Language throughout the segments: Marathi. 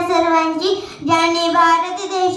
सर्वांची, ज्यांनी भारत देश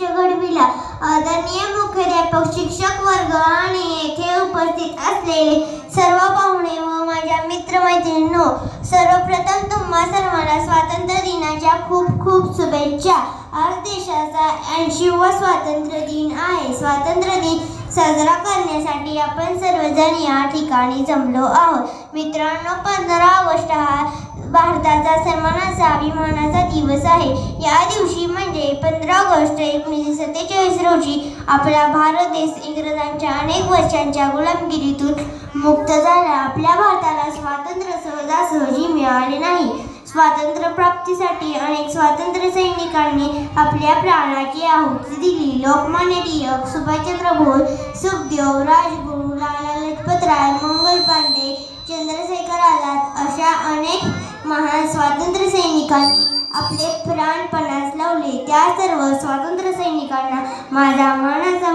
घडविला. आदरणीय मुख्याध्यापक, शिक्षक वर्ग आणि येथे उपस्थित असलेले सर्व पाहुणे व माझ्या मित्रमैत्रिणींनो, सर्वप्रथम तुम्हा सर्वांना स्वातंत्र्य दिनाच्या खूप खूप शुभेच्छा. आज देशाचा 80वा स्वातंत्र्य दिन आहे. स्वातंत्र्य दिन साजरा करण्यासाठी आपण सर्वजण या ठिकाणी जमलो आहोत. मित्रांनो, 15 ऑगस्ट हा भारताचा सन्मानाचा अभिमानाचा दिवस आहे. या दिवशी म्हणजे 15 ऑगस्ट 1947 रोजी आपला भारत देश इंग्रजांच्या अनेक वर्षांच्या गुलामगिरीतून मुक्त झाला. आपल्या भारताला स्वातंत्र्य सहजासहजी मिळाले नाही. स्वातंत्र्य प्राप्तीसाठी अनेक स्वातंत्र्य सैनिकांनी आपल्या प्राणाची आहुती दिली. लोकमान्य टिळक, सुभाषचंद्र बोस, सुखदेव, राजगुरू, लाला लजपत राय, मंगल पांडे, चंद्रशेखर आझाद अशा अनेक महान स्वातंत्र्य सैनिकांनी आपले प्राण पणास लावले. त्या सर्व स्वातंत्र्य सैनिकांना माझा मानाचा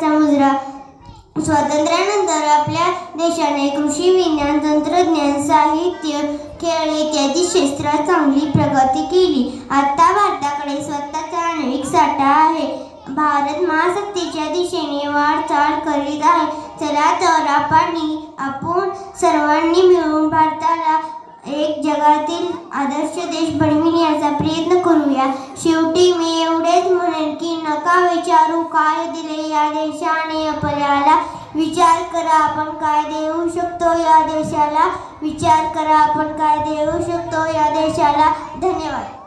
मुजरा. स्वातंत्र्यानंतर आपल्या देशाने कृषी, विज्ञान, तंत्रज्ञान, साहित्य, खेळ इत्यादी क्षेत्रात चांगली प्रगती केली. आता भारताकडे स्वतःचा अनेक साठा आहे. भारत महासत्तेच्या दिशेने वाटचाल करीत आहे. चला तर आपण सर्वांनी मिळून भारताला एक जगातील आदर्श देश बनविण्याचा प्रयत्न करूया. शेवटी मी एवढेच म्हणेन की नका विचारू काय दिले या देशाने आपल्याला. विचार करा आपण काय देऊ शकतो या देशाला. धन्यवाद.